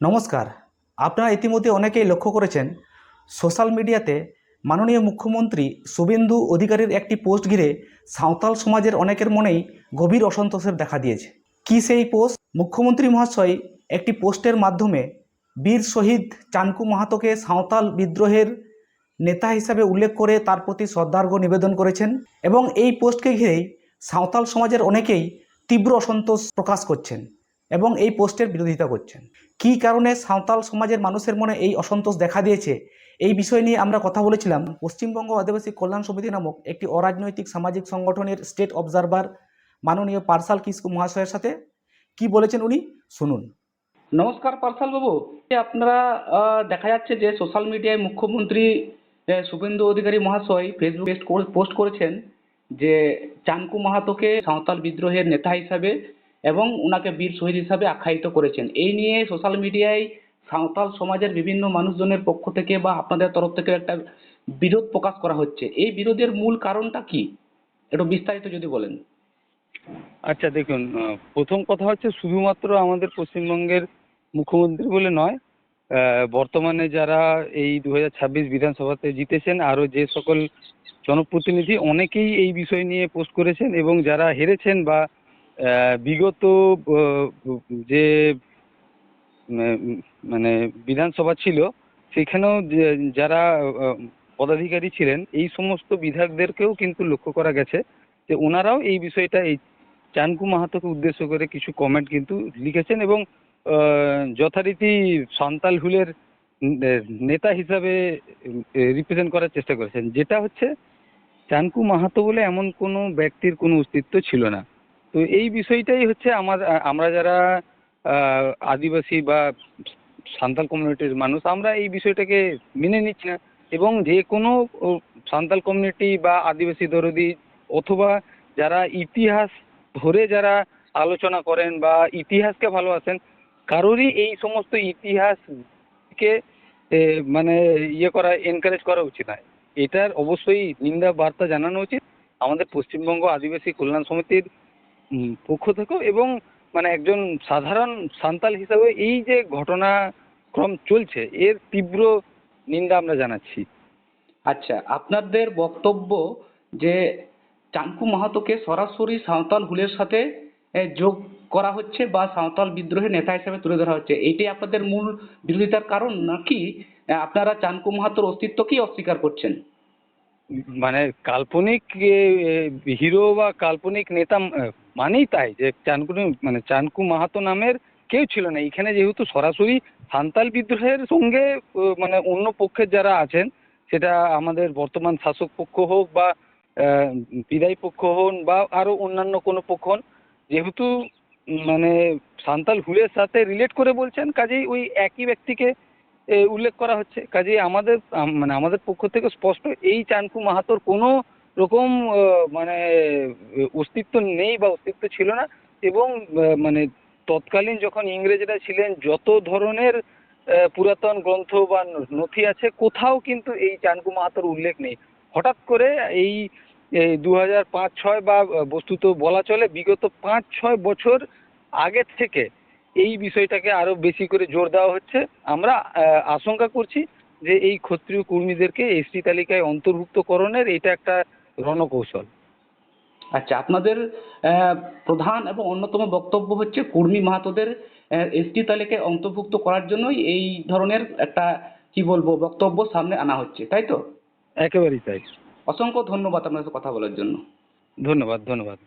নমস্কার। আপনারা ইতিমধ্যে অনেকেই লক্ষ্য করেছেন সোশ্যাল মিডিয়াতে মাননীয় মুখ্যমন্ত্রী শুভেন্দু অধিকারীর একটি পোস্ট ঘিরে সাঁওতাল সমাজের অনেকের মনেই গভীর অসন্তোষের দেখা দিয়েছে। কি সেই পোস্ট? মুখ্যমন্ত্রী মহাশয় একটি পোস্টের মাধ্যমে বীর শহীদ চানকু মাহাতোকে সাঁওতাল বিদ্রোহের নেতা হিসাবে উল্লেখ করে তার প্রতি শ্রদ্ধার্ঘ্য নিবেদন করেছেন এবং এই পোস্টকে ঘিরেই সাঁওতাল সমাজের অনেকেই তীব্র অসন্তোষ প্রকাশ করছেন এবং এই পোস্টের বিরোধিতা করছেন। কী কারণে সাঁওতাল সমাজের মানুষের মনে এই অসন্তোষ দেখা দিয়েছে, এই বিষয় নিয়ে আমরা কথা বলেছিলাম পশ্চিমবঙ্গ আদিবাসী কল্যাণ সমিতি নামক একটি অরাজনৈতিক সামাজিক সংগঠনের স্টেট অবজারভার মাননীয় পার্সাল কিসকু মহাশয়ের সাথে। কি বলেছেন উনি, শুনুন। নমস্কার পার্সাল বাবু। আপনারা দেখা যাচ্ছে যে সোশ্যাল মিডিয়ায় মুখ্যমন্ত্রী শুভেন্দু অধিকারী মহাশয় ফেসবুক পোস্ট করেছেন যে চানকু মাহাতোকে সাঁওতাল বিদ্রোহের নেতা হিসাবে এবং ওনাকে বীর শহীদ হিসাবে আখ্যায়িত করেছেন। এই নিয়ে সোশ্যাল মিডিয়ায় সাঁওতাল সমাজের বিভিন্ন মানুষজনের পক্ষ থেকে বা আপনাদের তরফ থেকে একটা বিরোধ প্রকাশ করা হচ্ছে। এই বিরোধের মূল কারণটা কি, একটু বিস্তারিত যদি বলেন। আচ্ছা দেখুন, প্রথম কথা হচ্ছে শুধুমাত্র আমাদের পশ্চিমবঙ্গের মুখ্যমন্ত্রী বলে নয়, বর্তমানে যারা এই 2026 বিধানসভাতে জিতেছেন আরও যে সকল জনপ্রতিনিধি অনেকেই এই বিষয় নিয়ে পোস্ট করেছেন এবং যারা হেরেছেন বা বিগত যে মানে বিধানসভা ছিল সেখানেও যারা পদাধিকারী ছিলেন এই সমস্ত বিধায়কদেরকেও কিন্তু লক্ষ্য করা গেছে যে ওনারাও এই বিষয়টা এই চানকু মাহাতোকে উদ্দেশ্য করে কিছু কমেন্ট কিন্তু লিখেছেন এবং যথারীতি সাঁওতাল হুলের নেতা হিসাবে রিপ্রেজেন্ট করার চেষ্টা করেছেন, যেটা হচ্ছে চানকু মাহাতো বলে এমন কোনো ব্যক্তির কোনো অস্তিত্ব ছিল না। তো এই বিষয়টাই হচ্ছে আমরা যারা আদিবাসী বা সাঁওতাল কমিউনিটির মানুষ, আমরা এই বিষয়টাকে মেনে নিচ্ছি না এবং যে কোনো সাঁওতাল কমিউনিটি বা আদিবাসী দরদি অথবা যারা ইতিহাস ধরে যারা আলোচনা করেন বা ইতিহাসকে ভালোবাসেন, কারোরই এই সমস্ত ইতিহাসকে মানে করা এনকারেজ করা উচিত নয়। এটার অবশ্যই নিন্দা বার্তা জানানো উচিত আমাদের পশ্চিমবঙ্গ আদিবাসী কল্যাণ সমিতির পক্ষ থেকেও এবং মানে একজন সাধারণ সাঁওতাল হিসাবে এই যে ঘটনাক্রম চলছে এর তীব্র নিন্দা আমরা জানাচ্ছি। আচ্ছা, আপনাদের বক্তব্য যে চানকু মাহাতোকে সরাসরি সাঁওতাল হুলের সাথে যোগ করা হচ্ছে বা সাঁওতাল বিদ্রোহের নেতা হিসেবে তুলে ধরা হচ্ছে, এইটাই আপনাদের মূল বিরোধিতার কারণ, নাকি আপনারা চানকু মাহাতোর অস্তিত্বকেই অস্বীকার করছেন? মানে কাল্পনিক হিরো বা কাল্পনিক নেতা মানেই তাই যে চানকু মাহাতো নামের কেউ ছিল না এখানে, যেহেতু সরাসরি সাঁওতাল বিদ্রোহের সঙ্গে মানে অন্য পক্ষের যারা আছেন, সেটা আমাদের বর্তমান শাসক পক্ষ হোক বা বিদায়ী পক্ষ হন বা আরো অন্যান্য কোনো পক্ষ হন, যেহেতু মানে সাঁওতাল হুলের সাথে রিলেট করে বলছেন, কাজেই ওই একই ব্যক্তিকে উল্লেখ করা হচ্ছে। কাজেই আমাদের পক্ষ থেকে স্পষ্ট এই চানকু মাহাতোর কোনো রকম মানে অস্তিত্ব নেই বা অস্তিত্ব ছিল না এবং মানে তৎকালীন যখন ইংরেজরা ছিলেন যত ধরনের পুরাতন গ্রন্থ বা নথি আছে কোথাও কিন্তু এই চানকু মাহাতোর উল্লেখ নেই। হঠাৎ করে এই 2005-06 বা বস্তুত বলা চলে বিগত 5-6 বছর আগে থেকে এই বিষয়টাকে আরো বেশি করে জোর দেওয়া হচ্ছে। আমরা আশঙ্কা করছি যে এই ক্ষত্রিয় কর্মীদেরকে এসটি তালিকায় অন্তর্ভুক্তকরণের এটা একটা রণকৌশল। আচ্ছা, আপনাদের প্রধান এবং অন্যতম বক্তব্য হচ্ছে কুর্মী মাহাতোদের এসটি তালিকায় অন্তর্ভুক্ত করার জন্যই এই ধরনের একটা কি বলবো বক্তব্য সামনে আনা হচ্ছে, তাই তো? একেবারেই তাই। অসংখ্য ধন্যবাদ আপনার সাথে কথা বলার জন্য। ধন্যবাদ ধন্যবাদ।